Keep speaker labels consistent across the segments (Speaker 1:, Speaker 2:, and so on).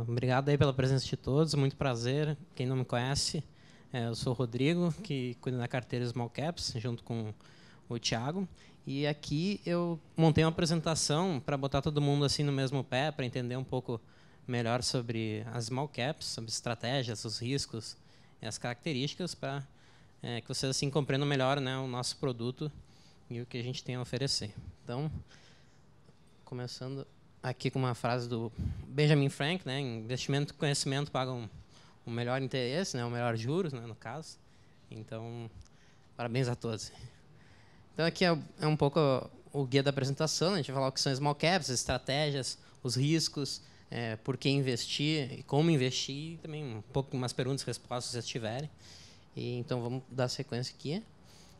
Speaker 1: Obrigado aí pela presença de todos, muito prazer. Quem não me conhece, eu sou o Rodrigo, que cuida da carteira Small Caps, junto com o Thiago. E aqui eu montei uma apresentação para botar todo mundo assim no mesmo pé, para entender um pouco melhor sobre as Small Caps, sobre estratégias, os riscos e as características, para que vocês assim compreendam melhor, né, o nosso produto e o que a gente tem a oferecer. Então, começando aqui com uma frase do Benjamin Franklin, né? Investimento e conhecimento pagam o melhor interesse, né? O melhor juros, né? No caso. Então, parabéns a todos. Então, aqui é um pouco o guia da apresentação. A gente vai falar o que são small caps, as estratégias, os riscos, por que investir e como investir. E também um pouco umas perguntas e respostas, se vocês tiverem. Então, vamos dar sequência aqui.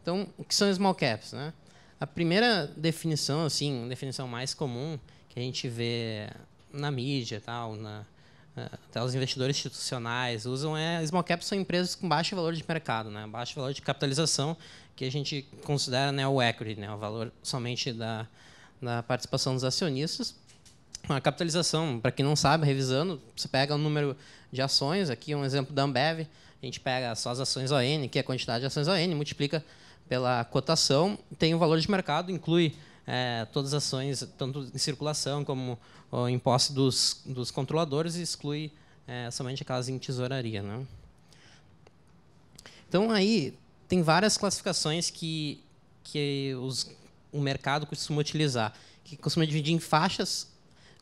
Speaker 1: Então, o que são small caps, né? A primeira definição, assim, a definição mais comum que a gente vê na mídia, tal, até os investidores institucionais usam, small caps são empresas com baixo valor de mercado, né? Baixo valor de capitalização, que a gente considera, né, o equity, né, o valor somente da participação dos acionistas. A capitalização, para quem não sabe, revisando, você pega o número de ações, aqui um exemplo da Ambev, a gente pega só as ações ON, que é a quantidade de ações ON, multiplica pela cotação, tem o valor de mercado, inclui todas as ações, tanto em circulação como o imposto dos controladores, e exclui somente aquelas em tesouraria, né? Então, aí, tem várias classificações que o mercado costuma utilizar, que costuma dividir em faixas,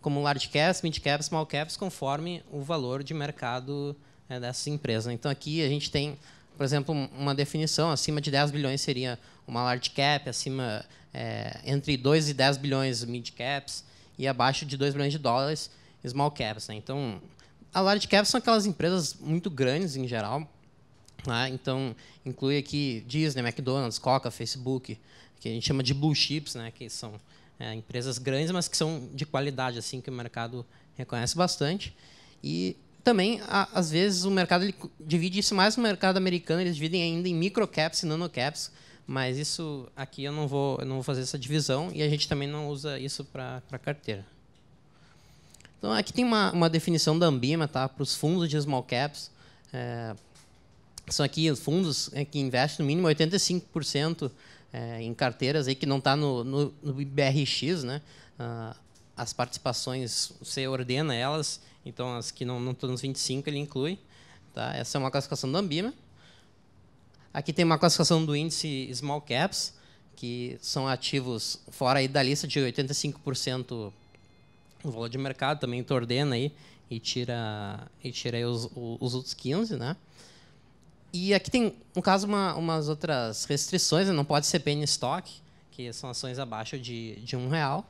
Speaker 1: como large caps, mid caps, small caps, conforme o valor de mercado dessas empresas. Então, aqui a gente tem, por exemplo, uma definição: acima de 10 bilhões seria uma large cap, acima entre 2 e 10 bilhões mid caps e abaixo de 2 bilhões de dólares small caps, né? Então, a large caps são aquelas empresas muito grandes em geral, né? Então, inclui aqui Disney, McDonald's, Coca, Facebook, que a gente chama de blue chips, né? Que são empresas grandes, mas que são de qualidade, assim, que o mercado reconhece bastante. E também, às vezes, o mercado ele divide isso mais no mercado americano, eles dividem ainda em microcaps e nanocaps, mas isso aqui eu não vou fazer essa divisão, e a gente também não usa isso para carteira. Então, aqui tem uma definição da Ambima, tá, para os fundos de small caps. São aqui os fundos que investem no mínimo 85% em carteiras aí que não está no IBRX, né? As participações, você ordena elas, então as que não estão nos 25 ele inclui. Tá? Essa é uma classificação da Ambima. Aqui tem uma classificação do índice Small Caps, que são ativos fora aí da lista de 85% do valor de mercado, também tu ordena aí e tira aí os outros 15%, né? E aqui tem, no caso, umas outras restrições, né? Não pode ser penny stock, que são ações abaixo de R$1.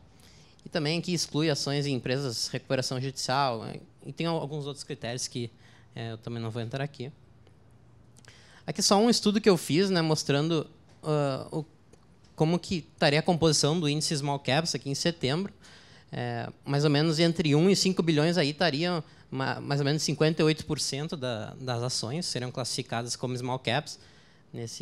Speaker 1: E também aqui exclui ações em empresas de recuperação judicial, né? E tem alguns outros critérios que eu também não vou entrar aqui. Aqui só um estudo que eu fiz, né, mostrando como que estaria a composição do índice Small Caps aqui em setembro. Mais ou menos entre 1 e 5 bilhões aí estariam mais ou menos 58% das ações seriam classificadas como small caps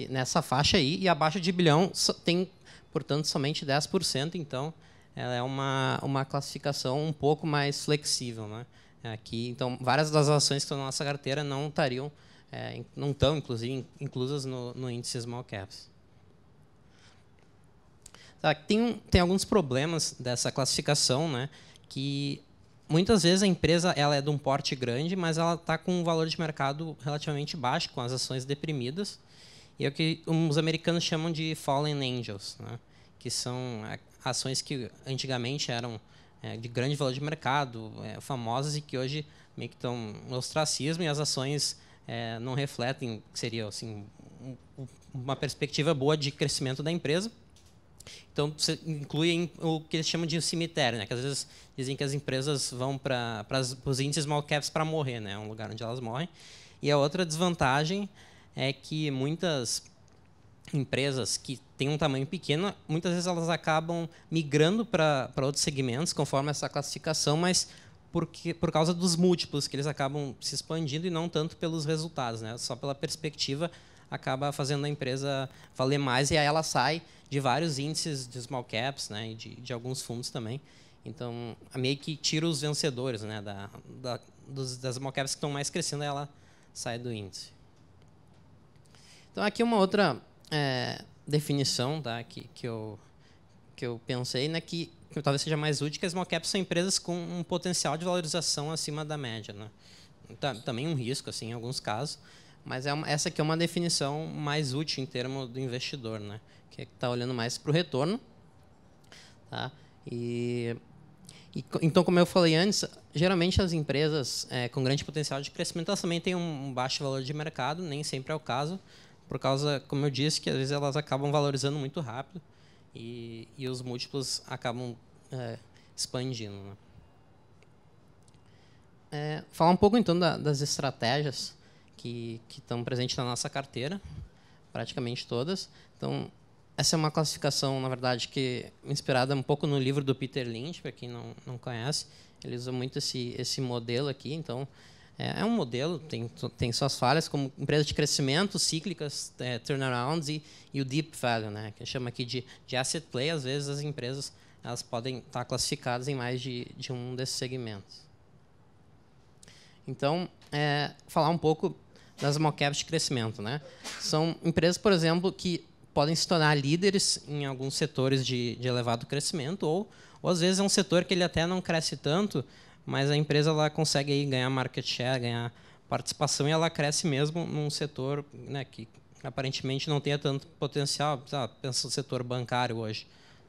Speaker 1: nessa faixa aí, e abaixo de bilhão tem, portanto, somente 10%. Então, ela é uma classificação um pouco mais flexível, né? Aqui, então, várias das ações que estão na nossa carteira não estão, inclusive, inclusas no índice small caps. Tá, tem alguns problemas dessa classificação, né? Que muitas vezes a empresa ela é de um porte grande, mas ela está com um valor de mercado relativamente baixo, com as ações deprimidas. E é o que os americanos chamam de fallen angels, né? Que são ações que antigamente eram de grande valor de mercado, famosas, e que hoje meio que estão no ostracismo, e as ações não refletem, que seria assim, uma perspectiva boa de crescimento da empresa. Então, você inclui o que eles chamam de cemitério, né? Que às vezes dizem que as empresas vão para os índices small caps para morrer, né? É um lugar onde elas morrem. E a outra desvantagem é que muitas empresas que têm um tamanho pequeno, muitas vezes elas acabam migrando para outros segmentos, conforme essa classificação, mas por causa dos múltiplos, que eles acabam se expandindo e não tanto pelos resultados, né? Só pela perspectiva acaba fazendo a empresa valer mais, e aí ela sai de vários índices de small caps, né, e de alguns fundos também. Então, meio que tira os vencedores, né, das small caps que estão mais crescendo, aí ela sai do índice. Então, aqui uma outra definição, tá, que eu pensei, né, que talvez seja mais útil, que as small caps são empresas com um potencial de valorização acima da média, né? Também um risco, assim, em alguns casos, mas essa aqui é uma definição mais útil em termos do investidor, né? Que está olhando mais para o retorno. Tá? Então, como eu falei antes, geralmente as empresas com grande potencial de crescimento elas também têm um baixo valor de mercado, nem sempre é o caso, por causa, como eu disse, que às vezes elas acabam valorizando muito rápido e os múltiplos acabam expandindo. Né? Falar um pouco, então, das estratégias que estão presentes na nossa carteira, praticamente todas. Então, essa é uma classificação, na verdade, que inspirada um pouco no livro do Peter Lynch, para quem não conhece. Ele usa muito esse modelo aqui. Então, é um modelo, tem suas falhas, como empresas de crescimento, cíclicas, turnarounds e o deep value, né, que chama aqui de asset play. Às vezes, as empresas elas podem estar classificadas em mais de um desses segmentos. Então, falar um pouco das small caps de crescimento. Né? São empresas, por exemplo, que podem se tornar líderes em alguns setores de elevado crescimento, ou às vezes é um setor que ele até não cresce tanto, mas a empresa ela consegue aí ganhar market share, ganhar participação, e ela cresce mesmo num setor, né, que aparentemente não tenha tanto potencial. Pensa no setor bancário hoje.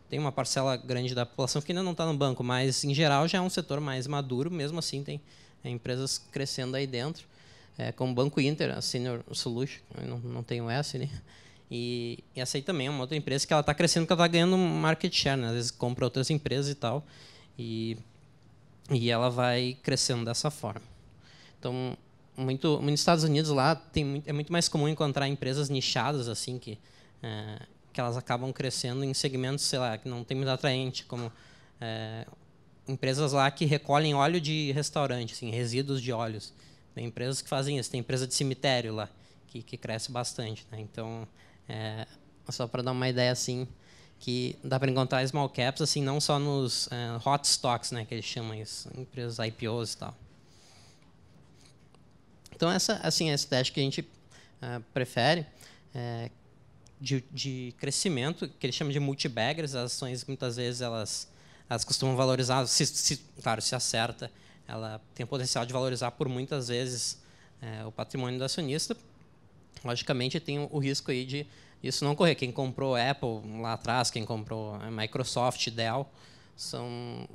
Speaker 1: Tem uma parcela grande da população que ainda não está no banco, mas, em geral, já é um setor mais maduro. Mesmo assim, tem empresas crescendo aí dentro, como o Banco Inter, a Senior Solution, não tem o S, né? E essa aí também é uma outra empresa que ela está crescendo porque ela está ganhando market share, né? Às vezes compra outras empresas e tal, e ela vai crescendo dessa forma. Então, nos Estados Unidos lá é muito mais comum encontrar empresas nichadas assim que elas acabam crescendo em segmentos, sei lá, que não tem muito atraente, como empresas lá que recolhem óleo de restaurante, assim, resíduos de óleos. Tem empresas que fazem isso. Tem empresa de cemitério lá que cresce bastante. Né? Então, só para dar uma ideia assim, que dá para encontrar small caps assim, não só nos hot stocks, né, que eles chamam isso, empresas IPOs e tal. Então essa assim, a estratégia que a gente prefere de crescimento, que eles chamam de multibaggers. As ações muitas vezes elas costumam valorizar, claro, se acerta, ela tem o potencial de valorizar por muitas vezes o patrimônio do acionista. Logicamente, tem o risco aí de isso não ocorrer. Quem comprou Apple lá atrás, quem comprou Microsoft, Dell, são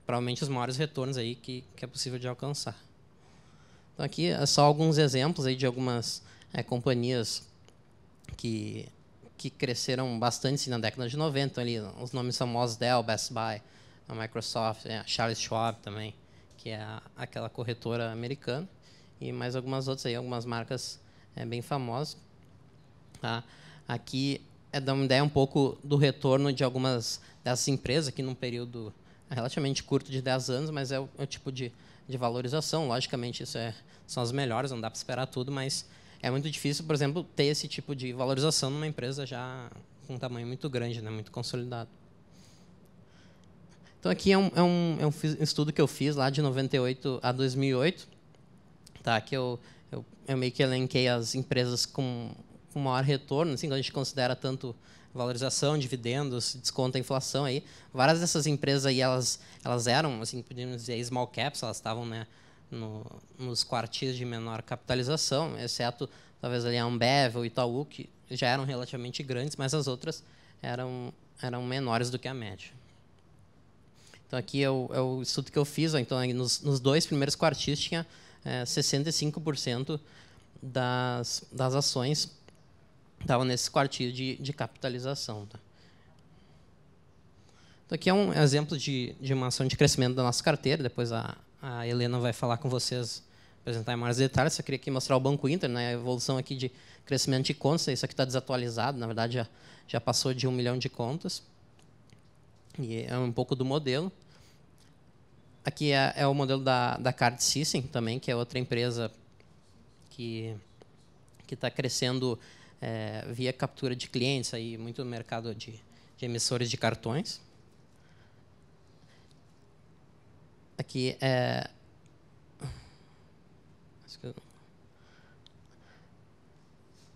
Speaker 1: provavelmente os maiores retornos aí que é possível de alcançar. Então, aqui é só alguns exemplos aí de algumas companhias que cresceram bastante na década de 90. Então, ali, os nomes famosos: Dell, Best Buy, a Microsoft, a Charles Schwab também, que é aquela corretora americana, e mais algumas outras aí, algumas marcas bem famosas. Tá? Aqui dá uma ideia um pouco do retorno de algumas dessas empresas aqui num período relativamente curto de 10 anos, mas é o tipo de valorização. Logicamente, isso são as melhores, não dá para esperar tudo, mas é muito difícil, por exemplo, ter esse tipo de valorização numa empresa já com um tamanho muito grande, né, muito consolidado. Então, aqui é um estudo que eu fiz lá de 98 a 2008, tá? Que eu meio que elenquei as empresas com maior retorno, assim, quando a gente considera tanto valorização, dividendos, desconto a inflação. Aí, várias dessas empresas aí, elas eram, assim, podemos dizer, small caps, elas estavam, né, nos quartis de menor capitalização, exceto talvez ali a Ambev ou Itaú, que já eram relativamente grandes, mas as outras eram menores do que a média. Então, aqui é o estudo que eu fiz. Então, aí nos dois primeiros quartis tinha 65% das ações estavam nesse quartil de capitalização. Tá? Então, aqui é um exemplo de uma ação de crescimento da nossa carteira. Depois a Helena vai falar com vocês, apresentar em maiores detalhes. Só queria aqui mostrar o Banco Inter, né, a evolução aqui de crescimento de contas. Isso aqui está desatualizado, na verdade já passou de 1 milhão de contas. E é um pouco do modelo. Aqui é o modelo da Card System também, que é outra empresa que está crescendo via captura de clientes, aí, muito no mercado de emissores de cartões. aqui é...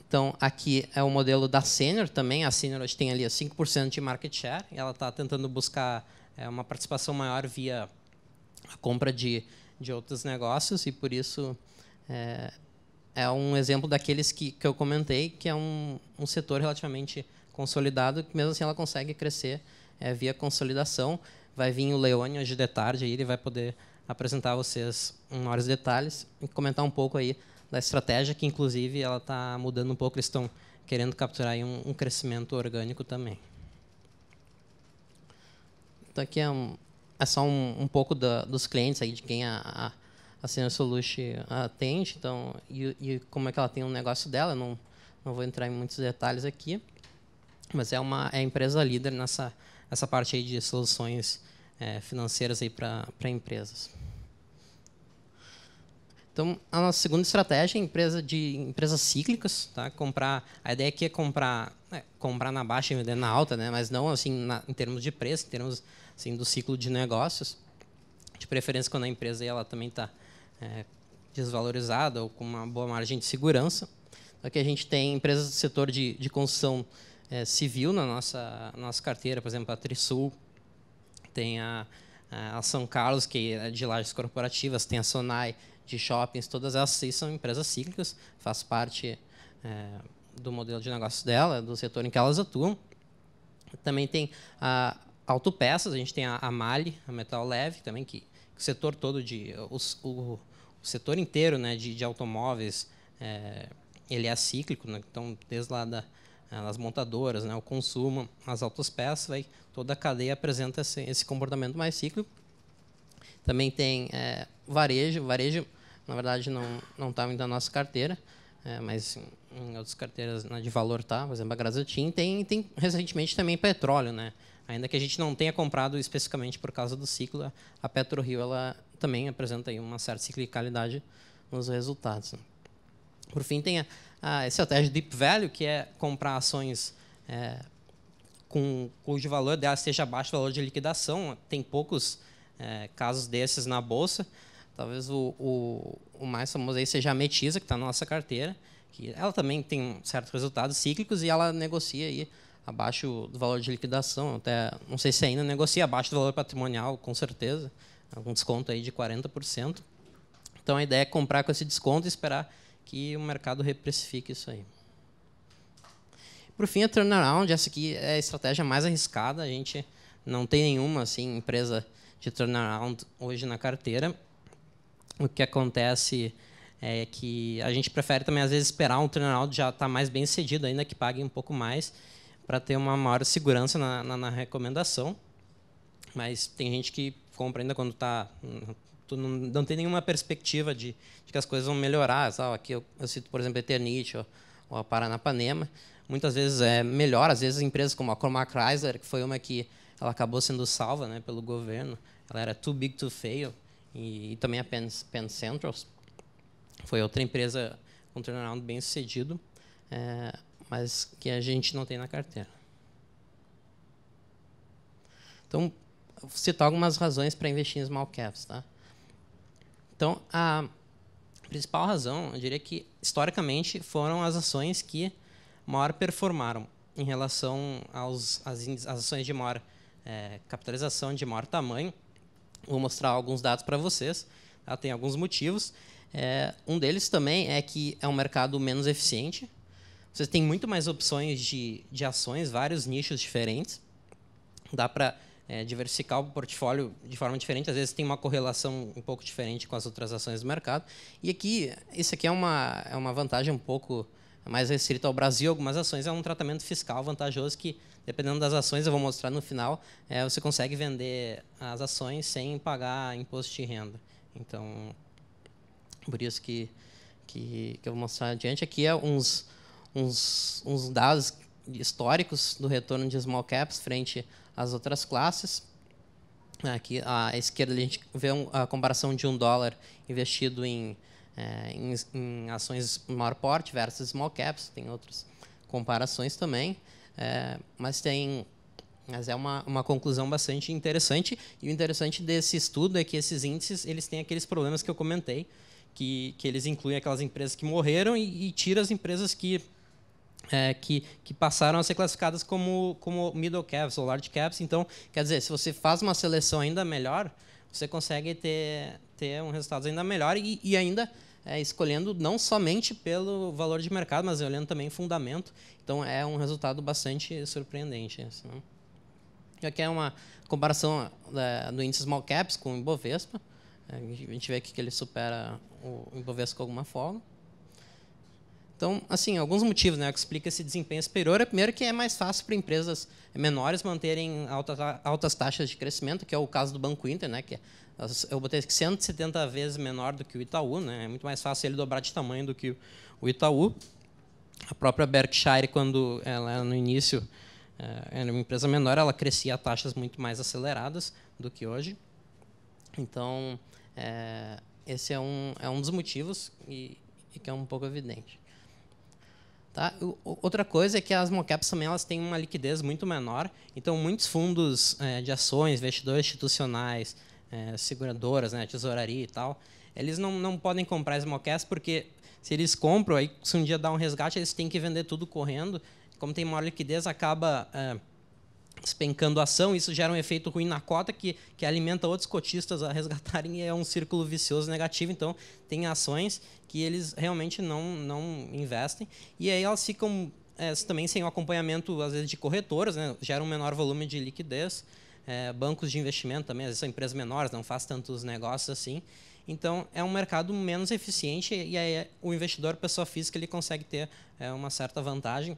Speaker 1: Então, aqui é o modelo da Senior também. A Senior hoje tem ali 5% de market share. E ela está tentando buscar uma participação maior via a compra de outros negócios. E, por isso, é um exemplo daqueles que eu comentei, que é um setor relativamente consolidado, que mesmo assim ela consegue crescer via consolidação. Vai vir o Leone hoje de tarde, aí ele vai poder apresentar a vocês em maiores detalhes e comentar um pouco aí da estratégia, que inclusive ela está mudando um pouco, eles estão querendo capturar aí um crescimento orgânico também. Então aqui é só um pouco dos clientes aí, de quem a Senior Solution atende, então, e como é que ela tem um negócio dela. Não vou entrar em muitos detalhes aqui, mas é a empresa líder nessa parte aí de soluções financeiras aí para empresas. Então, a nossa segunda estratégia é empresas cíclicas, tá? A ideia aqui é comprar na baixa e vender na alta, né? Mas não assim em termos de preço, em termos assim do ciclo de negócios. De preferência quando a empresa ela também está desvalorizada ou com uma boa margem de segurança. Aqui a gente tem empresas do setor de construção civil na nossa carteira, por exemplo, a Trisul, tem a São Carlos, que é de lajes corporativas, tem a Sonai, de shoppings, todas essas são empresas cíclicas, faz parte do modelo de negócio dela, do setor em que elas atuam. Também tem a autopeças, a gente tem a Mali, a Metal Leve, também, que o setor todo, o setor inteiro, né, de automóveis, ele é cíclico, né? Então, desde lá das montadoras, né, o consumo, as autopeças, toda a cadeia apresenta esse comportamento mais cíclico. Também tem varejo, na verdade não está muito na nossa carteira, mas em outras carteiras de valor tá, por exemplo, a Grasotin. Tem recentemente também petróleo, né? Ainda que a gente não tenha comprado especificamente por causa do ciclo, a PetroRio ela também apresenta aí uma certa ciclicalidade nos resultados, né? Por fim, tem a estratégia Deep Value, que é comprar ações cujo valor dela esteja abaixo do valor de liquidação. Tem poucos casos desses na bolsa. Talvez o mais famoso aí seja a Metisa, que está na nossa carteira, que ela também tem certos resultados cíclicos e ela negocia aí abaixo do valor de liquidação. Até não sei se ainda negocia abaixo do valor patrimonial, com certeza, um desconto aí de 40%. Então a ideia é comprar com esse desconto e esperar que o mercado reprecifique isso aí. Por fim, a turnaround, essa aqui é a estratégia mais arriscada. A gente não tem nenhuma assim empresa de turnaround hoje na carteira. O que acontece é que a gente prefere também, às vezes, esperar um turnaround já estar mais bem cedido, ainda que pague um pouco mais, para ter uma maior segurança na recomendação. Mas tem gente que compra ainda quando não tem nenhuma perspectiva de que as coisas vão melhorar. Sabe? Aqui eu cito, por exemplo, a Eternit ou a Paranapanema. Muitas vezes é melhor, às vezes empresas como a Chroma Chrysler, que foi uma que ela acabou sendo salva, né, pelo governo. Ela era too big to fail. E também a Penn Central foi outra empresa com um turnaround bem sucedido, mas que a gente não tem na carteira. Então, vou citar algumas razões para investir em small caps. Tá? Então, a principal razão, eu diria que, historicamente, foram as ações que maior performaram em relação às ações de maior capitalização, de maior tamanho. Vou mostrar alguns dados para vocês. Tá? Tem alguns motivos. Um deles também é que é um mercado menos eficiente. Vocês têm muito mais opções de ações, vários nichos diferentes. Dá para diversificar o portfólio de forma diferente. Às vezes tem uma correlação um pouco diferente com as outras ações do mercado. E aqui, isso aqui é uma vantagem um pouco mais restrita ao Brasil. Algumas ações é um tratamento fiscal vantajoso que, dependendo das ações, eu vou mostrar no final, você consegue vender as ações sem pagar imposto de renda. Então, por isso que eu vou mostrar adiante. Aqui é uns dados históricos do retorno de small caps frente às outras classes. Aqui à esquerda a gente vê a comparação de $1 investido em ações maior porte versus small caps. Tem outras comparações também, mas tem Mas é uma conclusão bastante interessante. E o interessante desse estudo é que esses índices eles têm aqueles problemas que eu comentei, que eles incluem aquelas empresas que morreram e tiram as empresas que passaram a ser classificadas como middle caps ou large caps. Então, quer dizer, se você faz uma seleção ainda melhor, você consegue ter um resultado ainda melhor e ainda escolhendo não somente pelo valor de mercado, mas olhando também fundamento. Então, é um resultado bastante surpreendente. Assim. Aqui é uma comparação do índice Small Caps com o Ibovespa. A gente vê aqui que ele supera o Ibovespa com alguma folga. Então, assim, alguns motivos, que explicam esse desempenho superior. Primeiro, que é mais fácil para empresas menores manterem altas taxas de crescimento, que é o caso do Banco Inter, que eu botei aqui 170 vezes menor do que o Itaú. É muito mais fácil ele dobrar de tamanho do que o Itaú. A própria Berkshire, quando ela era no início, era uma empresa menor, ela crescia a taxas muito mais aceleradas do que hoje. Então, esse é um dos motivos e que é um pouco evidente. Tá? Outra coisa é que as small caps também elas têm uma liquidez muito menor. Então, muitos fundos de ações, investidores institucionais, seguradoras, tesouraria e tal, eles não podem comprar small caps porque se eles compram, aí, se um dia dá um resgate, eles têm que vender tudo correndo. Como tem maior liquidez, acaba despencando a ação. Isso gera um efeito ruim na cota que alimenta outros cotistas a resgatarem e é um círculo vicioso negativo. Então, tem ações que eles realmente não investem. E aí elas ficam também sem o acompanhamento, às vezes, de corretoras, gera um menor volume de liquidez. Bancos de investimento também, às vezes são empresas menores, não fazem tantos negócios assim. Então, é um mercado menos eficiente e aí o investidor, pessoa física, ele consegue ter uma certa vantagem.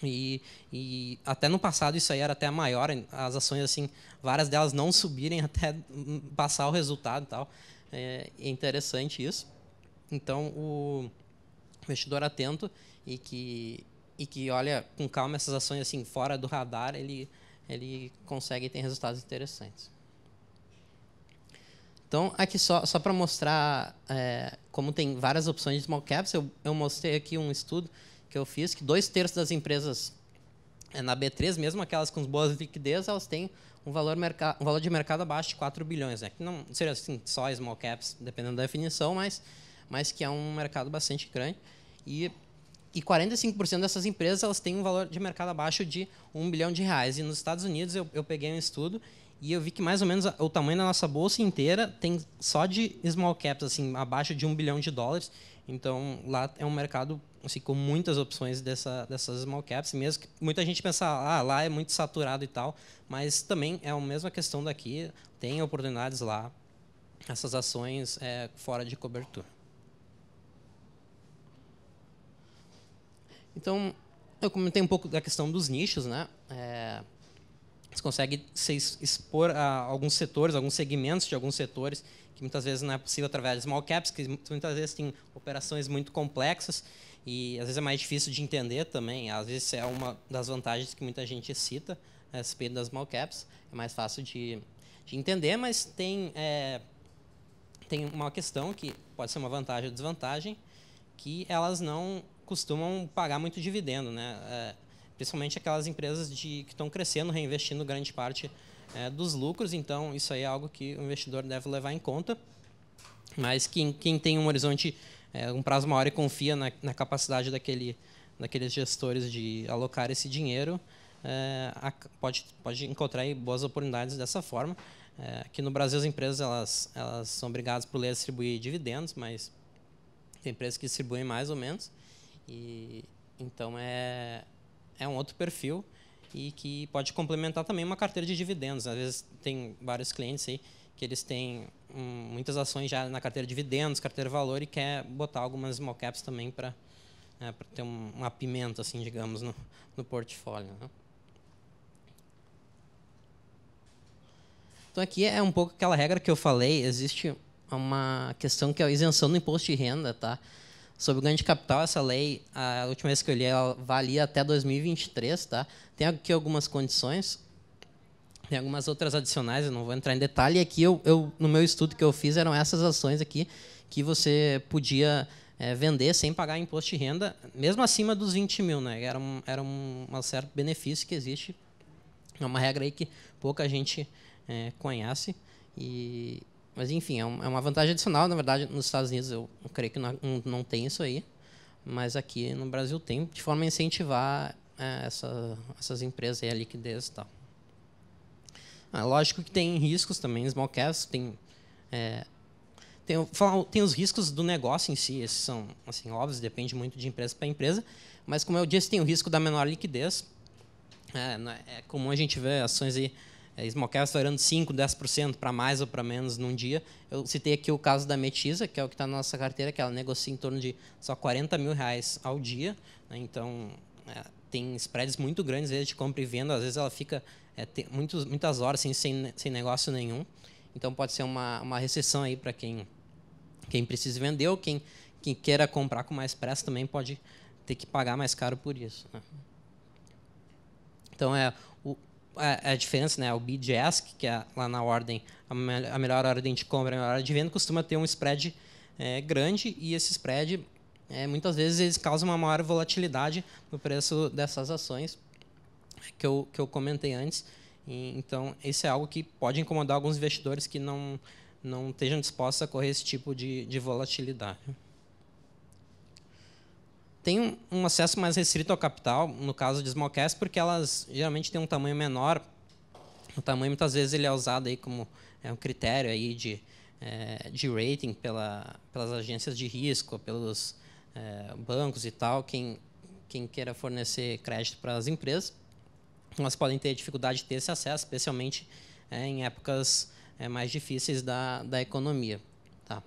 Speaker 1: E até no passado isso aí era até maior, as ações assim, várias delas não subirem até passar o resultado e tal. É interessante isso. Então, o investidor atento e que olha com calma essas ações assim fora do radar, ele consegue ter resultados interessantes. Então, aqui só para mostrar como tem várias opções de small caps, eu mostrei aqui um estudo que eu fiz, que 2/3 das empresas na B3, mesmo aquelas com boas liquidez, elas têm um valor de mercado abaixo de 4 bilhões. Que não seria assim, só small caps, dependendo da definição, mas que é um mercado bastante grande. E 45% dessas empresas elas têm um valor de mercado abaixo de R$1 bilhão. E nos Estados Unidos eu peguei um estudo e eu vi que mais ou menos o tamanho da nossa bolsa inteira tem só de small caps, assim, abaixo de $1 bilhão. Então, lá é um mercado assim, com muitas opções dessas small caps, mesmo que muita gente pensa, lá é muito saturado e tal, mas também é a mesma questão daqui, tem oportunidades lá, essas ações fora de cobertura. Então, eu comentei um pouco da questão dos nichos, você consegue se expor a alguns setores, alguns segmentos de alguns setores, que muitas vezes não é possível através de small caps, que muitas vezes têm operações muito complexas e às vezes é mais difícil de entender também. Às vezes é uma das vantagens que muita gente cita a respeito das small caps. É mais fácil de entender, mas tem uma questão que pode ser uma vantagem ou desvantagem, que elas não costumam pagar muito dividendo, principalmente aquelas empresas que estão crescendo, reinvestindo grande parte dos lucros. Então, isso aí é algo que o investidor deve levar em conta. Mas quem tem um horizonte, um prazo maior e confia na capacidade daqueles gestores de alocar esse dinheiro, pode encontrar aí boas oportunidades dessa forma. Aqui no Brasil, as empresas elas são obrigadas por lei a distribuir dividendos, mas tem empresas que distribuem mais ou menos. Então, é um outro perfil e que pode complementar também uma carteira de dividendos. Às vezes, tem vários clientes aí que eles têm muitas ações já na carteira de dividendos, carteira de valor, e quer botar algumas small caps também para ter uma pimenta, assim, digamos, no portfólio. Então, aqui é um pouco aquela regra que eu falei. Existe uma questão que é a isenção do imposto de renda, tá? Sobre o ganho de capital, essa lei, a última vez que eu li, ela valia até 2023. Tá? Tem aqui algumas condições, tem algumas outras adicionais, eu não vou entrar em detalhe. E aqui, no meu estudo que eu fiz, eram essas ações aqui que você podia vender sem pagar imposto de renda, mesmo acima dos 20 mil. Era um certo benefício que existe É uma regra aí que pouca gente conhece. Mas, enfim, é uma vantagem adicional. Na verdade, nos Estados Unidos, eu creio que não tem isso aí. Mas aqui no Brasil tem, de forma a incentivar essas empresas aí, a liquidez e tal. Lógico que tem riscos também, small caps, tem os riscos do negócio em si, esses são assim, óbvios, depende muito de empresa para empresa, mas, como eu disse, tem o risco da menor liquidez. É comum a gente ver ações aí, small caps variando 5%, 10% para mais ou para menos num dia. Eu citei aqui o caso da Metisa, que é o que está na nossa carteira, que ela negocia em torno de só R$40 mil ao dia. Né? Então, tem spreads muito grandes, às vezes, de compra e venda. Às vezes ela fica muitas horas sem negócio nenhum. Então, pode ser uma recessão aí para quem precisa vender, ou quem queira comprar com mais pressa também pode ter que pagar mais caro por isso. Né? Então, a diferença, né, o bid ask, que é lá na ordem, a melhor ordem de compra e a melhor ordem de venda, costuma ter um spread grande, e esse spread, muitas vezes, eles causam uma maior volatilidade no preço dessas ações que eu comentei antes. Então, isso é algo que pode incomodar alguns investidores que não estejam dispostos a correr esse tipo de volatilidade. Tem um acesso mais restrito ao capital, no caso de small caps, porque elas geralmente têm um tamanho menor. O tamanho, muitas vezes, ele é usado aí como um critério aí de rating pelas agências de risco, pelos bancos e tal, quem queira fornecer crédito para as empresas. Elas podem ter dificuldade de ter esse acesso, especialmente em épocas mais difíceis da economia. Tá?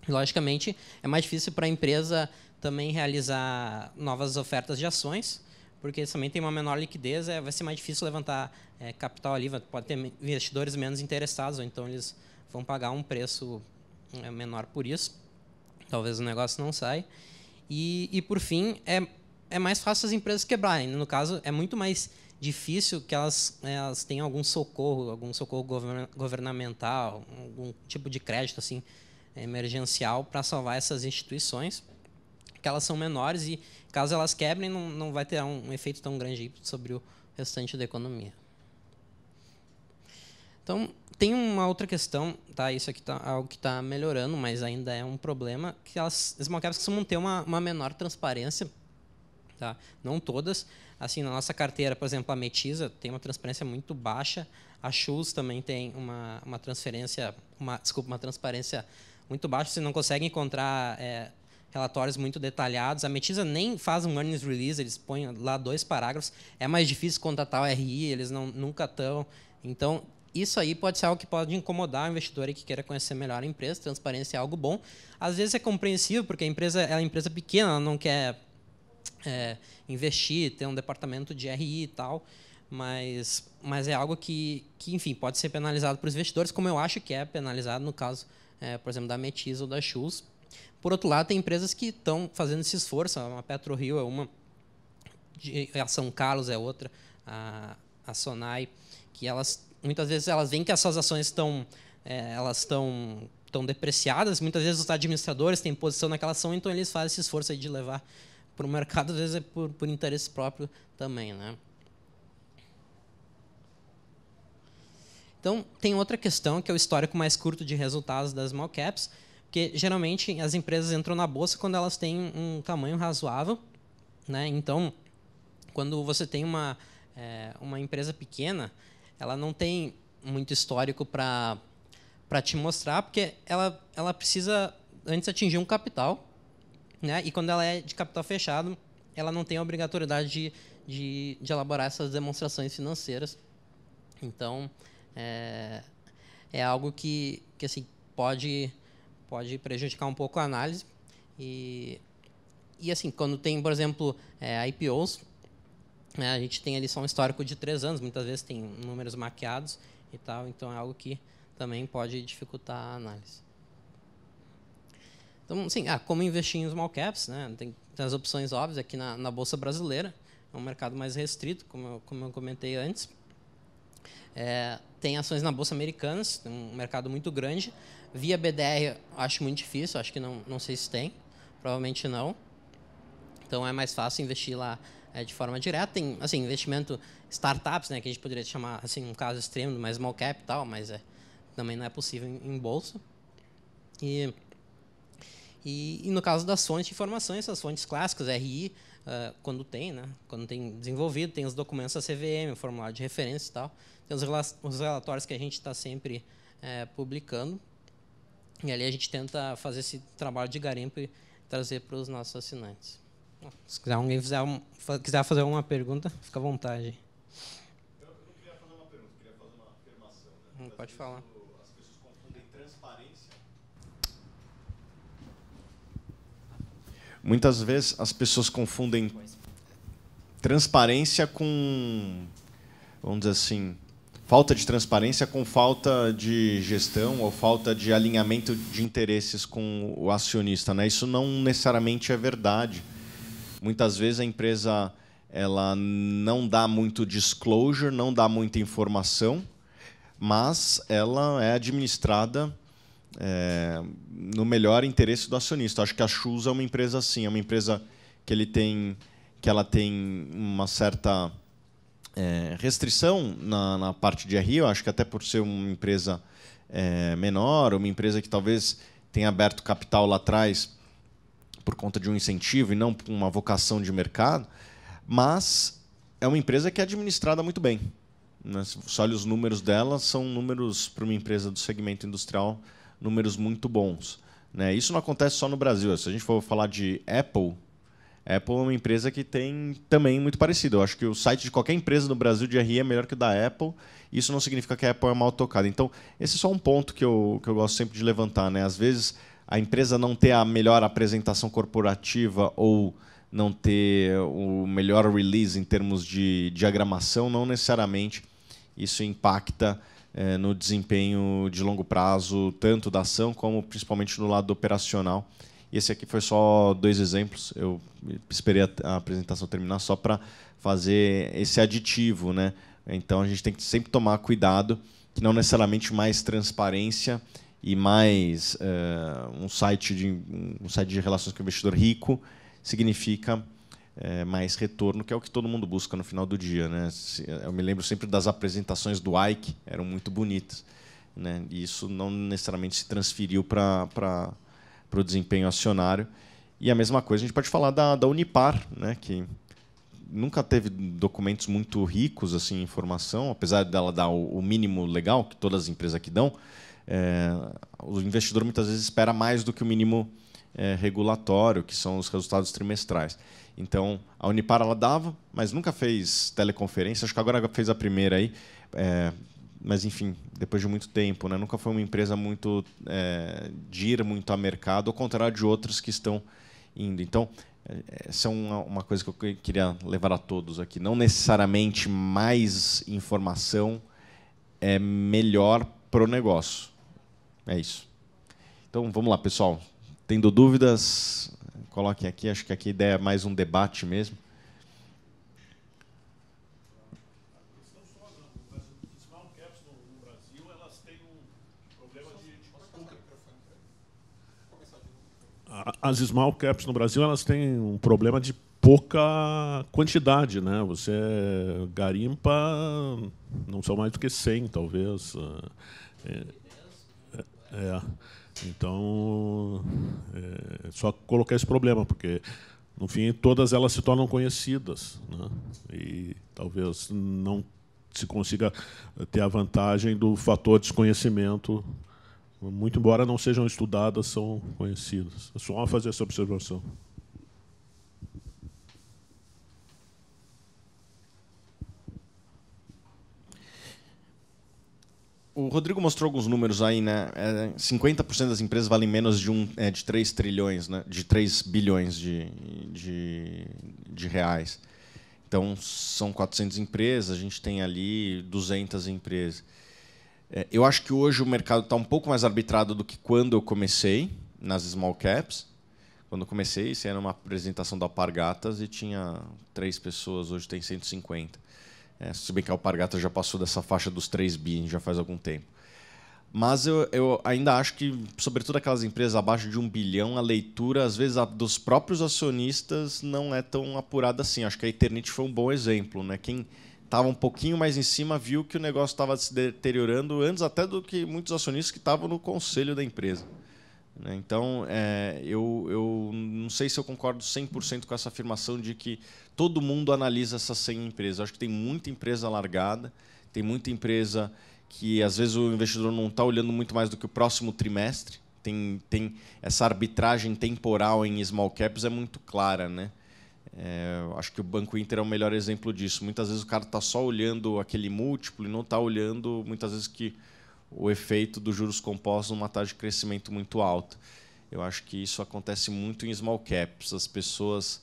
Speaker 1: Logicamente, é mais difícil para a empresa também realizar novas ofertas de ações, porque eles também têm uma menor liquidez, vai ser mais difícil levantar capital ali, pode ter investidores menos interessados, ou então eles vão pagar um preço menor por isso. Talvez o negócio não saia. E por fim, é mais fácil as empresas quebrarem. No caso, é muito mais difícil que elas tenham algum socorro governamental, algum tipo de crédito assim, emergencial para salvar essas instituições, porque elas são menores e, caso elas quebrem, não vai ter um efeito tão grande sobre o restante da economia. Então, tem uma outra questão, tá? Isso aqui é algo que está melhorando, mas ainda é um problema, que as small caps costumam ter uma menor transparência. Tá? Não todas. Assim, na nossa carteira, por exemplo, a Metisa tem uma transparência muito baixa. A Shoes também tem uma transparência muito baixa. Você não consegue encontrar relatórios muito detalhados. A Metisa nem faz um earnings release, eles põem lá 2 parágrafos. É mais difícil contratar o RI, eles nunca estão. Então, isso aí pode ser algo que pode incomodar o investidor que queira conhecer melhor a empresa. Transparência é algo bom. Às vezes é compreensível, porque a empresa é uma empresa pequena, ela não quer investir, ter um departamento de RI e tal, mas é algo que, enfim, pode ser penalizado para os investidores, como eu acho que é penalizado no caso, por exemplo, da Metisa ou da Shoes. Por outro lado, tem empresas que estão fazendo esse esforço. A PetroRio é uma, a São Carlos é outra, a Sonai, que muitas vezes elas veem que as suas ações estão depreciadas, muitas vezes os administradores têm posição naquela ação, então eles fazem esse esforço aí de levar para o mercado, às vezes é por interesse próprio também. Né? Então, tem outra questão, que é o histórico mais curto de resultados das small caps, porque, geralmente, as empresas entram na bolsa quando elas têm um tamanho razoável. Né? Então, quando você tem uma empresa pequena, ela não tem muito histórico para te mostrar, porque ela precisa, antes, atingir um capital. Né? E quando ela é de capital fechado, ela não tem a obrigatoriedade de elaborar essas demonstrações financeiras. Então, é algo que assim, pode prejudicar um pouco a análise. E assim, quando tem, por exemplo, IPOs, a gente tem ali só um histórico de 3 anos, muitas vezes tem números maquiados e tal, então é algo que também pode dificultar a análise. Então, assim, como investir em small caps, né? Tem as opções óbvias aqui na Bolsa Brasileira, é um mercado mais restrito, como eu comentei antes. Tem ações na Bolsa Americanas, um mercado muito grande. Via BDR, acho muito difícil, acho que não sei se tem, provavelmente não. Então, é mais fácil investir lá de forma direta. Tem assim, investimento startups, né, que a gente poderia chamar assim, um caso extremo, mais small cap e tal, mas também não é possível em bolsa. E no caso das fontes de informação, essas fontes clássicas, RI, quando tem desenvolvido, tem os documentos da CVM, o formulário de referência e tal, tem os relatórios que a gente está sempre publicando, e ali a gente tenta fazer esse trabalho de garimpo e trazer para os nossos assinantes. Se alguém quiser fazer uma pergunta, fica à vontade.
Speaker 2: Eu não queria fazer uma pergunta, queria fazer uma afirmação. Né?
Speaker 1: Pode falar.
Speaker 2: As pessoas confundem transparência. Muitas vezes as pessoas confundem transparência com, vamos dizer assim, falta de transparência com falta de gestão ou falta de alinhamento de interesses com o acionista, né? Isso não necessariamente é verdade. Muitas vezes a empresa ela não dá muito disclosure, não dá muita informação, mas ela é administrada no melhor interesse do acionista. Acho que a Schultz é uma empresa assim, é uma empresa que ela tem uma certa restrição na parte de RI. Eu acho que até por ser uma empresa menor, uma empresa que talvez tenha aberto capital lá atrás por conta de um incentivo e não por uma vocação de mercado, mas é uma empresa que é administrada muito bem. Né? Se você olha os números dela, são números, para uma empresa do segmento industrial, números muito bons. Né? Isso não acontece só no Brasil. Se a gente for falar de Apple é uma empresa que tem também muito parecido. Eu acho que o site de qualquer empresa no Brasil de RI é melhor que o da Apple. Isso não significa que a Apple é mal tocada. Então, esse é só um ponto que eu gosto sempre de levantar. Né? Às vezes, a empresa não ter a melhor apresentação corporativa ou não ter o melhor release em termos de diagramação, não necessariamente isso impacta no desempenho de longo prazo, tanto da ação como principalmente no lado operacional. E esse aqui foi só 2 exemplos. Eu esperei a apresentação terminar só para fazer esse aditivo. Né? Então, a gente tem que sempre tomar cuidado que não necessariamente mais transparência e mais um site de relações com o investidor rico significa mais retorno, que é o que todo mundo busca no final do dia. Né? Eu me lembro sempre das apresentações do Ike, eram muito bonitas. Né? E isso não necessariamente se transferiu para o desempenho acionário. E a mesma coisa a gente pode falar da Unipar, né? Que nunca teve documentos muito ricos assim, em informação, apesar dela dar o mínimo legal, que todas as empresas aqui dão. O investidor muitas vezes espera mais do que o mínimo regulatório, que são os resultados trimestrais. Então, a Unipar ela dava, mas nunca fez teleconferência. Acho que agora fez a primeira aí. Mas, enfim, depois de muito tempo. Né? Nunca foi uma empresa muito de ir muito a mercado, ao contrário de outras que estão indo. Então, essa é uma coisa que eu queria levar a todos aqui. Não necessariamente mais informação é melhor para o negócio. É isso. Então, vamos lá, pessoal. Tendo dúvidas, coloquem aqui. Acho que aqui a ideia é mais um debate mesmo.
Speaker 3: As small caps no Brasil elas têm um problema de pouca quantidade, né? Você garimpa, não são mais do que 100, talvez. Então, é só colocar esse problema, porque, no fim, todas elas se tornam conhecidas. Né? E talvez não se consiga ter a vantagem do fator desconhecimento. Muito embora não sejam estudadas, são conhecidas. É só fazer essa observação.
Speaker 2: O Rodrigo mostrou alguns números aí, né? 50% das empresas valem menos de 3 trilhões, né? De 3 bilhões de reais. Então, são 400 empresas, a gente tem ali 200 empresas. Eu acho que hoje o mercado está um pouco mais arbitrado do que quando eu comecei nas small caps. Quando eu comecei, isso era uma apresentação da Alpargatas e tinha 3 pessoas, hoje tem 150. Se bem que a Alpargatas já passou dessa faixa dos 3 bi, já faz algum tempo. Mas eu ainda acho que, sobretudo aquelas empresas abaixo de 1 bilhão, a leitura, às vezes, dos próprios acionistas não é tão apurada assim. Acho que a Eternit foi um bom exemplo, né? Quem estava um pouquinho mais em cima viu que o negócio estava se deteriorando antes até do que muitos acionistas que estavam no conselho da empresa. Então, eu não sei se eu concordo 100% com essa afirmação de que todo mundo analisa essas 100 empresas. Acho que tem muita empresa largada, tem muita empresa que, às vezes, o investidor não está olhando muito mais do que o próximo trimestre. Tem essa arbitragem temporal em small caps é muito clara, né? Acho que o Banco Inter é o melhor exemplo disso. Muitas vezes o cara está só olhando aquele múltiplo e não está olhando, muitas vezes, que o efeito dos juros compostos numa taxa de crescimento muito alta. Eu acho que isso acontece muito em small caps. As pessoas,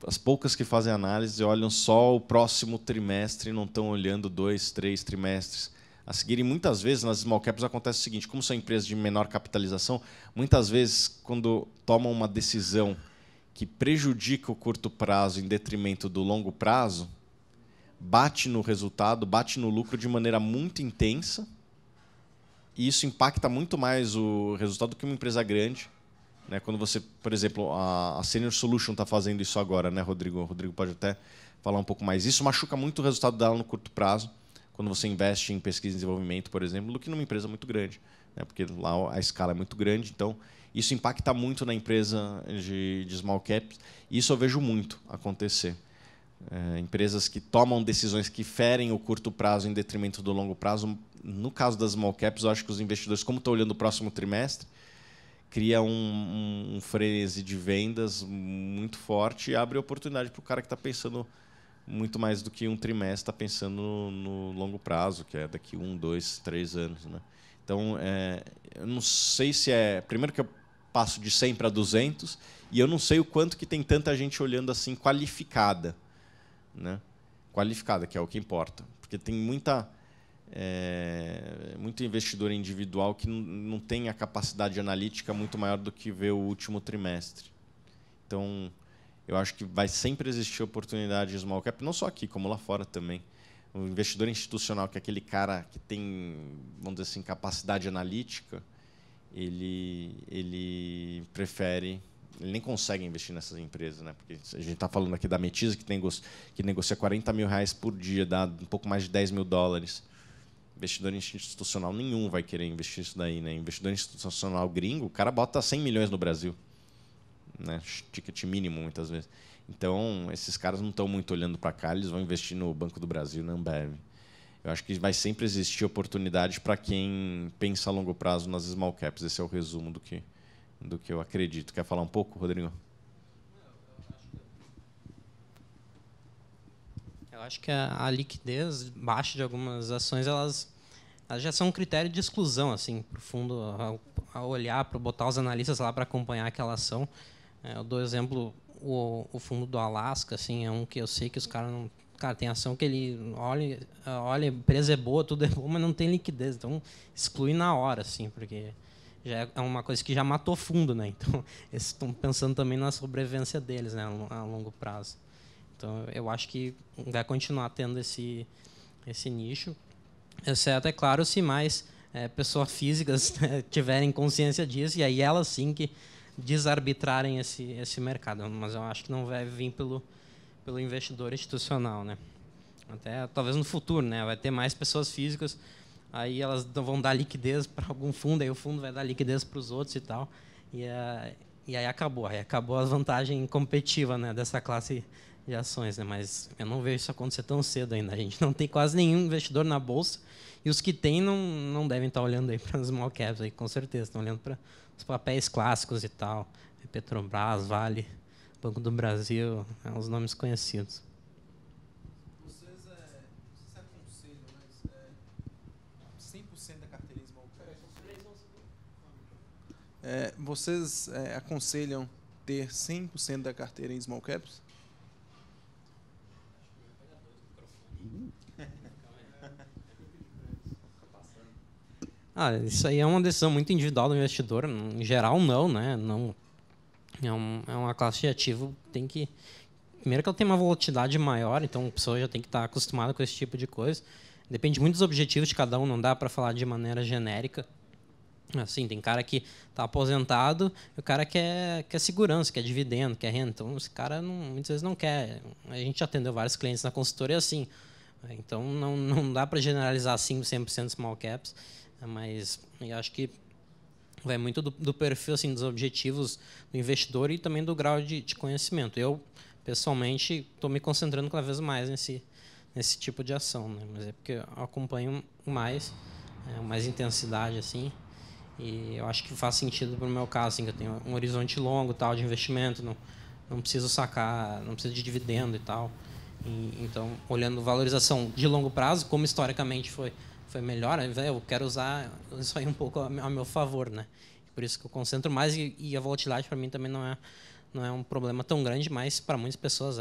Speaker 2: as poucas que fazem análise, olham só o próximo trimestre e não estão olhando 2, 3 trimestres a seguir. E muitas vezes nas small caps acontece o seguinte: como são empresas de menor capitalização, muitas vezes, quando tomam uma decisão que prejudica o curto prazo em detrimento do longo prazo, bate no resultado, bate no lucro de maneira muito intensa. E isso impacta muito mais o resultado do que uma empresa grande. Né? Quando você, por exemplo, a Senior Solution está fazendo isso agora, né, Rodrigo? O Rodrigo pode até falar um pouco mais. Isso machuca muito o resultado dela no curto prazo, quando você investe em pesquisa e desenvolvimento, por exemplo, do que numa empresa muito grande. Né? Porque lá a escala é muito grande, então isso impacta muito na empresa de small caps. E isso eu vejo muito acontecer. Empresas que tomam decisões que ferem o curto prazo em detrimento do longo prazo. No caso das small caps, eu acho que os investidores, como estão olhando o próximo trimestre, cria um frenesi de vendas muito forte e abre oportunidade para o cara que está pensando muito mais do que um trimestre, está pensando no longo prazo, que é daqui 1, 2, 3 anos. Né? Então, eu não sei se é... Primeiro que eu passo de 100 para 200, e eu não sei o quanto que tem tanta gente olhando assim qualificada. Né? Qualificada, que é o que importa. Porque tem muito investidor individual que não tem a capacidade analítica muito maior do que ver o último trimestre. Então, eu acho que vai sempre existir oportunidade de small cap, não só aqui, como lá fora também. O investidor institucional, que é aquele cara que tem, vamos dizer assim, capacidade analítica, ele prefere... Ele nem consegue investir nessas empresas, né? Porque a gente está falando aqui da Metisa, que negocia 40 mil reais por dia, dá um pouco mais de 10 mil dólares. Investidor institucional nenhum vai querer investir isso daí. Né? Investidor institucional gringo, o cara bota 100 milhões no Brasil. Né? Ticket mínimo, muitas vezes. Então, esses caras não estão muito olhando para cá, eles vão investir no Banco do Brasil, na Ambev. Eu acho que vai sempre existir oportunidade para quem pensa a longo prazo nas small caps. Esse é o resumo do que eu acredito. Quer falar um pouco, Rodrigo?
Speaker 1: Eu acho que a liquidez baixa de algumas ações, elas já são um critério de exclusão, assim, para o fundo, ao olhar, para botar os analistas lá para acompanhar aquela ação. Eu dou exemplo, o fundo do Alasca, assim, é um que eu sei que os caras não... Cara, tem ação que ele olha, a empresa é boa, tudo é bom, mas não tem liquidez. Então, exclui na hora, assim, porque já é uma coisa que já matou fundo, né? Então, eles estão pensando também na sobrevivência deles, né, a longo prazo. Então, eu acho que vai continuar tendo esse nicho, exceto, é claro, se mais pessoas físicas tiverem consciência disso, e aí elas sim que desarbitrarem esse mercado. Mas eu acho que não vai vir pelo investidor institucional, né? Até talvez no futuro, né? Vai ter mais pessoas físicas, aí elas vão dar liquidez para algum fundo, aí o fundo vai dar liquidez para os outros e tal, e aí acabou a vantagem competitiva, né, dessa classe de ações, né? Mas eu não vejo isso acontecer tão cedo ainda. A gente não tem quase nenhum investidor na bolsa, e os que tem não devem estar olhando aí para os small caps, aí, com certeza, estão olhando para os papéis clássicos e tal, Petrobras, Vale, Banco do Brasil, os nomes conhecidos.
Speaker 4: Vocês aconselham 100% da carteira em small caps? Vocês aconselham ter 100% da carteira em small caps?
Speaker 1: Isso aí é uma decisão muito individual do investidor. Em geral, não, né? Não, é uma classe de ativo que tem que... Primeiro que ela tem uma volatilidade maior, então a pessoa já tem que estar acostumada com esse tipo de coisa. depende muito dos objetivos de cada um, não dá para falar de maneira genérica. Assim, tem cara que está aposentado e o cara quer segurança, quer dividendo, quer renda. Então, esse cara muitas vezes não quer. A gente atendeu vários clientes na consultoria assim. Então, não dá para generalizar assim 100% small caps, mas eu acho que vai muito do perfil, assim, dos objetivos do investidor e também do grau de conhecimento. Eu, pessoalmente, estou me concentrando cada vez mais nesse tipo de ação, né? Mas é porque eu acompanho mais intensidade, assim. E eu acho que faz sentido para o meu caso, assim, que eu tenho um horizonte longo tal de investimento, não preciso sacar, não preciso de dividendo e tal. Então, olhando valorização de longo prazo, como historicamente foi melhor, eu quero usar isso aí um pouco a meu favor, né? Por isso que eu concentro mais e a volatilidade para mim também não é um problema tão grande, mas para muitas pessoas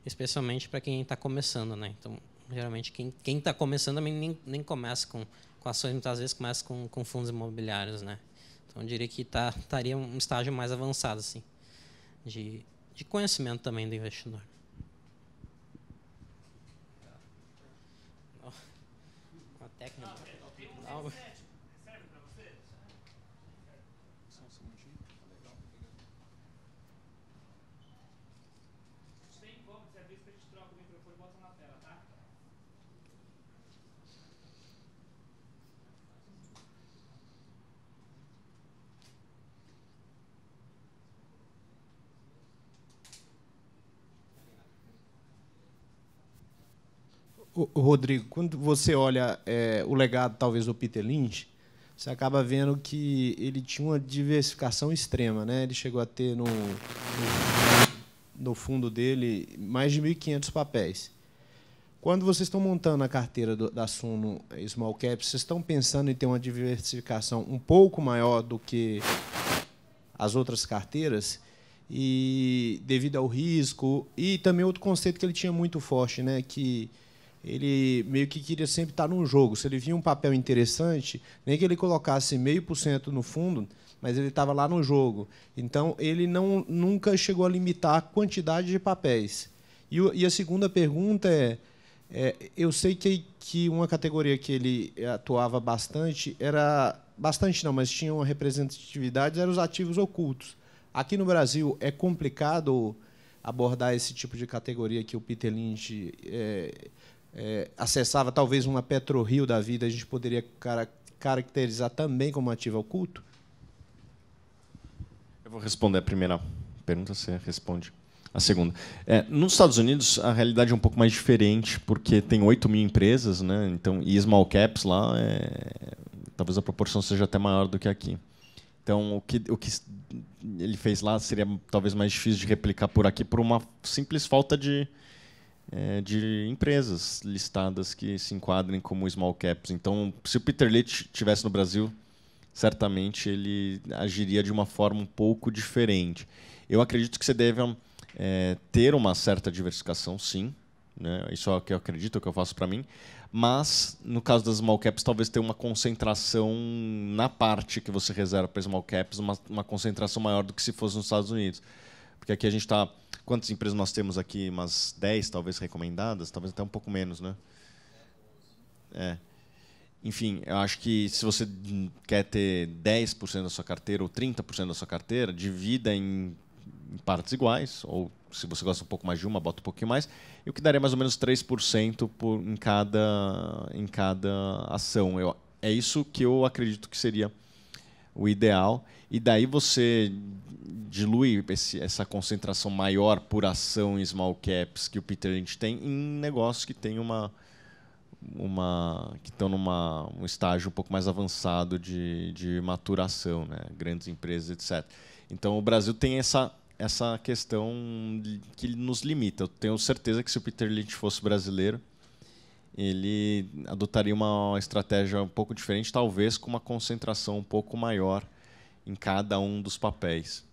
Speaker 1: especialmente para quem está começando, né? Então, geralmente quem está começando também nem começa com ações, muitas vezes começa com fundos imobiliários, né? Então, eu diria que estaria um estágio mais avançado, assim, de conhecimento também do investidor. Uma técnica.
Speaker 5: Rodrigo, quando você olha o legado, talvez, do Peter Lynch, você acaba vendo que ele tinha uma diversificação extrema, né? Ele chegou a ter no fundo dele mais de 1.500 papéis. Quando vocês estão montando a carteira da Suno Small Caps, vocês estão pensando em ter uma diversificação um pouco maior do que as outras carteiras? E devido ao risco, e também outro conceito que ele tinha muito forte, né? Que ele meio que queria sempre estar num jogo. Se ele via um papel interessante, nem que ele colocasse 0,5% no fundo, mas ele estava lá no jogo. Então, ele nunca chegou a limitar a quantidade de papéis. E a segunda pergunta eu sei que uma categoria que ele atuava bastante mas tinha uma representatividade, eram os ativos ocultos. Aqui no Brasil, é complicado abordar esse tipo de categoria que o Peter Lynch acessava, talvez uma PetroRio da vida, a gente poderia caracterizar também como ativo oculto?
Speaker 2: Eu vou responder a primeira pergunta, você responde a segunda. Nos Estados Unidos, a realidade é um pouco mais diferente, porque tem 8.000 empresas, né? Então, e small caps lá, talvez a proporção seja até maior do que aqui. Então, o que ele fez lá seria talvez mais difícil de replicar por aqui, por uma simples falta de empresas listadas que se enquadrem como small caps. Então, se o Peter Lynch estivesse no Brasil, certamente ele agiria de uma forma um pouco diferente. Eu acredito que você deve ter uma certa diversificação, sim, né? Isso é o que eu acredito, é o que eu faço para mim. Mas, no caso das small caps, talvez tenha uma concentração na parte que você reserva para small caps, uma concentração maior do que se fosse nos Estados Unidos. Porque aqui a gente está... Quantas empresas nós temos aqui? Umas 10, talvez, recomendadas? Talvez até um pouco menos, né? Enfim, eu acho que se você quer ter 10% da sua carteira ou 30% da sua carteira, divida em partes iguais, ou se você gosta um pouco mais de uma, bota um pouquinho mais, e o que daria mais ou menos 3% em cada ação. É isso que eu acredito que seria o ideal. E daí você dilui essa concentração maior por ação em small caps que o Peter Lynch tem em negócios que tem que estão num estágio um pouco mais avançado de maturação, né? Grandes empresas, etc. Então, o Brasil tem essa questão que nos limita. Eu tenho certeza que se o Peter Lynch fosse brasileiro, ele adotaria uma estratégia um pouco diferente, talvez com uma concentração um pouco maior em cada um dos papéis.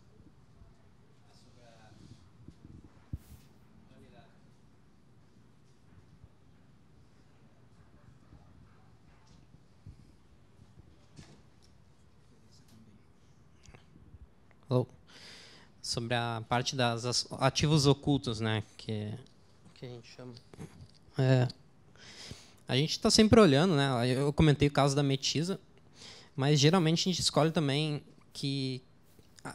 Speaker 1: Sobre a parte das ativos ocultos, né, que a gente chama. A gente está sempre olhando, né? Eu comentei o caso da Metisa, mas geralmente a gente escolhe também que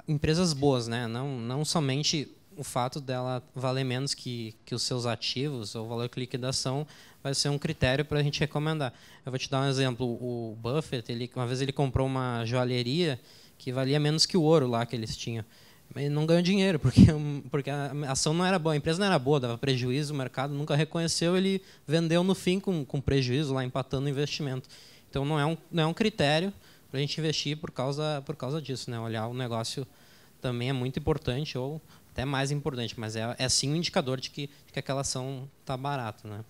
Speaker 1: empresas boas, né? Não somente o fato dela valer menos que os seus ativos, ou o valor de liquidação, vai ser um critério para a gente recomendar. Eu vou te dar um exemplo. O Buffett, uma vez ele comprou uma joalheria que valia menos que o ouro lá que eles tinham. Ele não ganhou dinheiro, porque a ação não era boa, a empresa não era boa, dava prejuízo, o mercado nunca reconheceu, ele vendeu no fim com prejuízo, lá empatando o investimento. Então, não é um critério para a gente investir por causa disso. Né? Olhar o negócio também é muito importante, ou até mais importante, mas é sim um indicador de que aquela ação está barata. Né?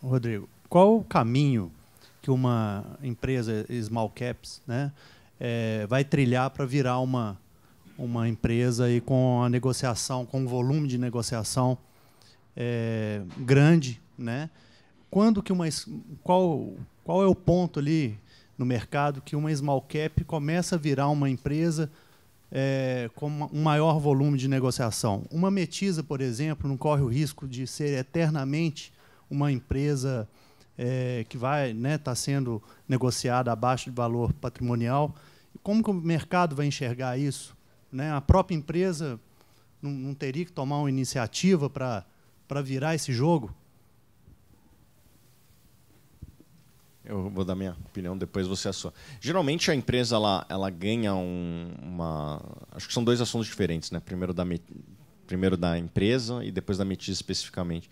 Speaker 6: Rodrigo, qual o caminho que uma empresa small caps, né, vai trilhar para virar uma empresa e com a negociação, com um volume de negociação grande, né? Qual é o ponto ali no mercado que uma small cap começa a virar uma empresa com um maior volume de negociação? Uma Metisa, por exemplo, não corre o risco de ser eternamente uma empresa que vai estar sendo negociada abaixo de valor patrimonial. Como que o mercado vai enxergar isso? Né? A própria empresa não teria que tomar uma iniciativa para virar esse jogo?
Speaker 2: Eu vou dar minha opinião, depois você a sua. Geralmente a empresa ela ganha acho que são dois assuntos diferentes, né? Primeiro da empresa e depois da Metisa especificamente.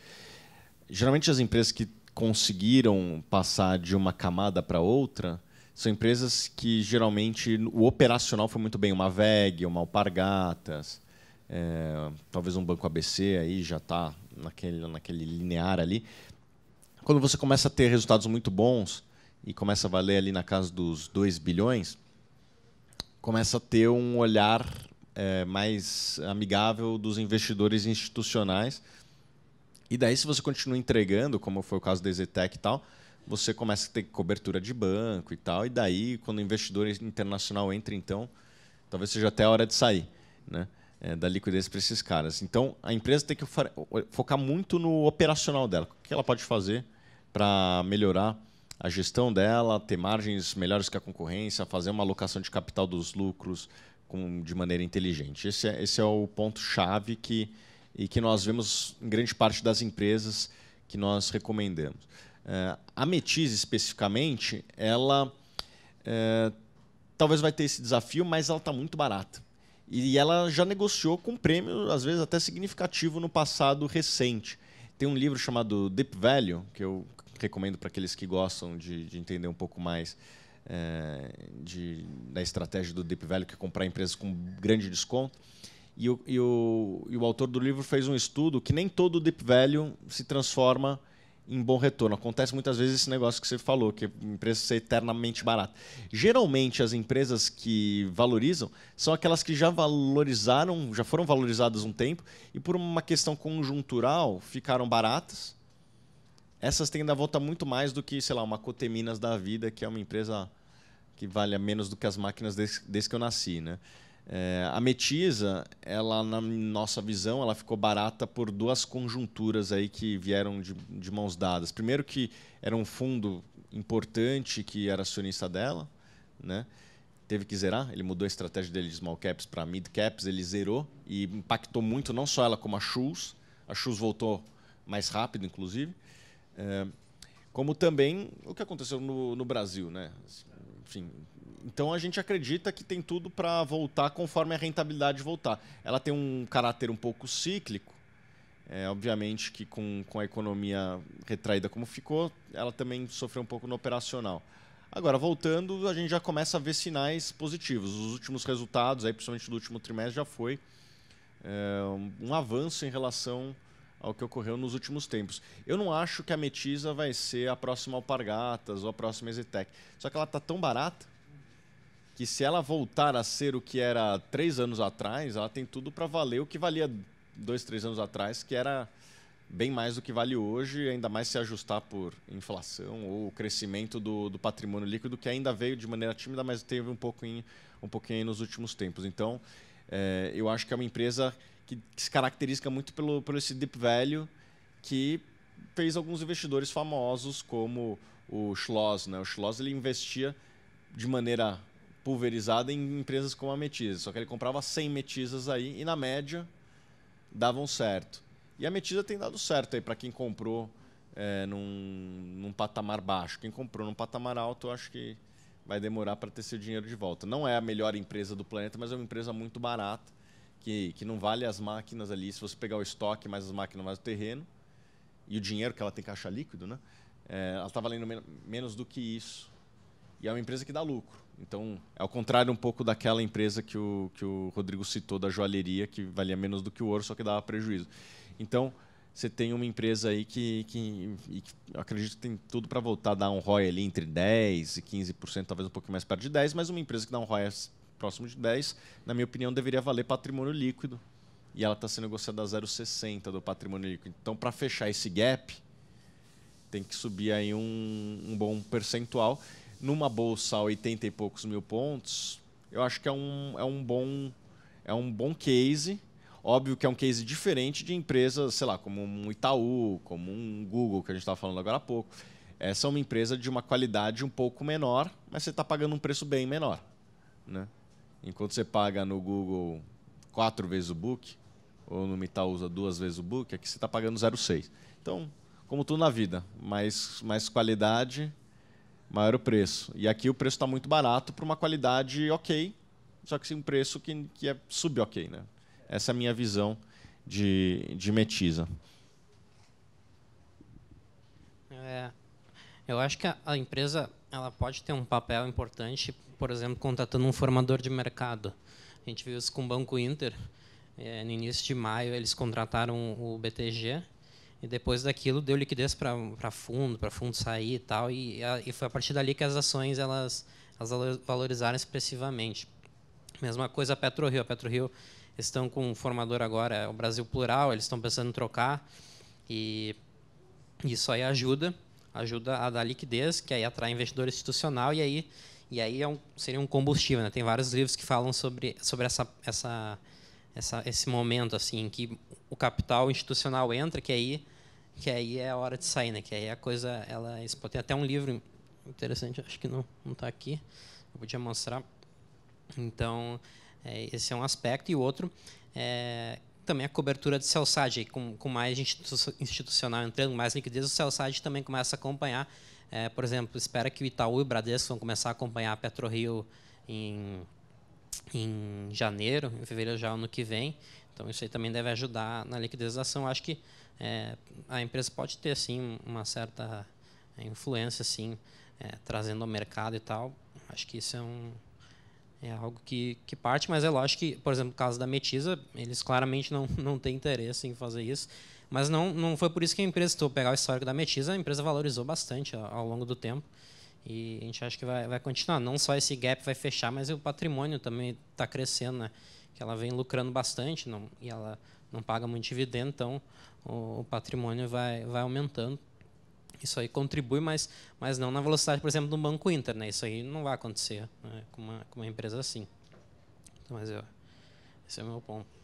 Speaker 2: Geralmente as empresas que conseguiram passar de uma camada para outra são empresas que geralmente o operacional foi muito bem, uma VEG, uma Alpargatas, talvez um Banco ABC aí já está naquele linear ali. Quando você começa a ter resultados muito bons e começa a valer ali na casa dos 2 bilhões, começa a ter um olhar mais amigável dos investidores institucionais. E daí, se você continua entregando, como foi o caso da EZTEC e tal, você começa a ter cobertura de banco e tal. E daí, quando o investidor internacional entra, então, talvez seja até a hora de sair, né? Da liquidez para esses caras. Então, a empresa tem que focar muito no operacional dela. O que ela pode fazer para melhorar a gestão dela, ter margens melhores que a concorrência, fazer uma alocação de capital dos lucros de maneira inteligente. Esse é o ponto-chave que nós vemos em grande parte das empresas que nós recomendamos. A Metisa, especificamente, ela talvez vai ter esse desafio, mas ela está muito barata. E ela já negociou com prêmio, às vezes até significativo, no passado recente. Tem um livro chamado Deep Value, que eu recomendo para aqueles que gostam de entender um pouco mais da estratégia do Deep Value, que é comprar empresas com grande desconto. E o autor do livro fez um estudo que nem todo Deep Value se transforma em bom retorno. Acontece muitas vezes esse negócio que você falou, que a empresa ser eternamente barata. Geralmente, as empresas que valorizam são aquelas que já foram valorizadas um tempo e, por uma questão conjuntural, ficaram baratas. Essas tendem a voltar muito mais do que, sei lá, uma Coteminas da vida, que é uma empresa que vale menos do que as máquinas desde que eu nasci, né? A Metisa, ela, na nossa visão, ela ficou barata por duas conjunturas aí que vieram de mãos dadas. Primeiro, que era um fundo importante que era acionista dela, né? Teve que zerar, ele mudou a estratégia dele de small caps para mid caps, ele zerou e impactou muito não só ela como a Schultz. A Schultz voltou mais rápido, inclusive. Como também o que aconteceu no Brasil, né? Enfim, então a gente acredita que tem tudo para voltar conforme a rentabilidade voltar. Ela tem um caráter um pouco cíclico, obviamente que com a economia retraída como ficou, ela também sofreu um pouco no operacional. Agora, voltando, a gente já começa a ver sinais positivos. Os últimos resultados, aí, principalmente do último trimestre, já foi um avanço em relação ao que ocorreu nos últimos tempos. Eu não acho que a Metisa vai ser a próxima Alpargatas ou a próxima EZTEC. Só que ela está tão barata que, se ela voltar a ser o que era 3 anos atrás, ela tem tudo para valer o que valia 2, 3 anos atrás, que era bem mais do que vale hoje, ainda mais se ajustar por inflação ou o crescimento do patrimônio líquido, que ainda veio de maneira tímida, mas teve um pouquinho aí nos últimos tempos. Então, eu acho que é uma empresa que se caracteriza muito pelo esse deep value, que fez alguns investidores famosos, como o Schloss. Né? O Schloss ele investia de maneira pulverizada em empresas como a Metisa, só que ele comprava 100 Metisas aí e, na média, davam certo. E a Metisa tem dado certo aí para quem comprou num patamar baixo. Quem comprou num patamar alto, eu acho que vai demorar para ter seu dinheiro de volta. Não é a melhor empresa do planeta, mas é uma empresa muito barata, que não vale as máquinas ali. Se você pegar o estoque mais as máquinas mais o terreno, e o dinheiro que ela tem caixa líquido, né? Ela está valendo menos do que isso. E é uma empresa que dá lucro. Então, é ao contrário um pouco daquela empresa que o Rodrigo citou, da joalheria, que valia menos do que o ouro, só que dava prejuízo. Então, você tem uma empresa aí que eu acredito que tem tudo para voltar a dar um ROI ali entre 10% e 15%, talvez um pouquinho mais perto de 10%, mas uma empresa que dá um ROI próximo de 10%, na minha opinião, deveria valer patrimônio líquido. E ela está sendo negociada a 0,60% do patrimônio líquido. Então, para fechar esse gap, tem que subir aí um bom percentual. Numa bolsa a 80 e poucos mil pontos, eu acho que é um bom case. Óbvio que é um case diferente de empresas, sei lá, como um Itaú, como um Google, que a gente estava falando agora há pouco. Essa é uma empresa de uma qualidade um pouco menor, mas você está pagando um preço bem menor. Né? Enquanto você paga no Google 4 vezes o book, ou no Itaúsa 2 vezes o book, aqui você está pagando 0,6. Então, como tudo na vida, mais qualidade, maior o preço. E aqui o preço está muito barato para uma qualidade ok, só que sim, um preço que é sub-ok. Né? Essa é a minha visão de Metisa.
Speaker 1: Eu acho que a empresa ela pode ter um papel importante, por exemplo, contratando um formador de mercado. A gente viu isso com o Banco Inter. No início de maio, eles contrataram o BTG e depois daquilo deu liquidez para fundo sair e tal. E foi a partir dali que as ações elas valorizaram expressivamente. Mesma coisa a PetroRio. A PetroRio estão com um formador agora, é o Brasil Plural, eles estão pensando em trocar. E isso aí ajuda a dar liquidez, que aí atrai investidor institucional e aí seria um combustível. Né? Tem vários livros que falam sobre esse momento assim que o capital institucional entra, que aí é a hora de sair, né? Que aí a coisa tem até um livro interessante, acho que não está aqui, eu podia mostrar. Então esse é um aspecto, e o outro também a cobertura de sell side, com mais institucional entrando, mais liquidez, o sell side também começa a acompanhar. Por exemplo, espera que o Itaú e o Bradesco vão começar a acompanhar a PetroRio em janeiro, em fevereiro já ano que vem. Então isso aí também deve ajudar na liquidez da ação. Acho que a empresa pode ter assim uma certa influência assim, trazendo ao mercado e tal. Acho que isso é algo que parte, mas é lógico que, por exemplo, no caso da Metisa, eles claramente não têm interesse em fazer isso. Mas não foi por isso que a empresa, se tu pegar o histórico da Metisa, a empresa valorizou bastante ao longo do tempo. E a gente acha que vai continuar. Não só esse gap vai fechar, mas o patrimônio também está crescendo, né? Que ela vem lucrando bastante e ela não paga muito dividendo, então o patrimônio vai aumentando. Isso aí contribui, mas não na velocidade, por exemplo, do Banco Inter. Né? Isso aí não vai acontecer, né? com uma empresa assim. Então, esse é o meu ponto.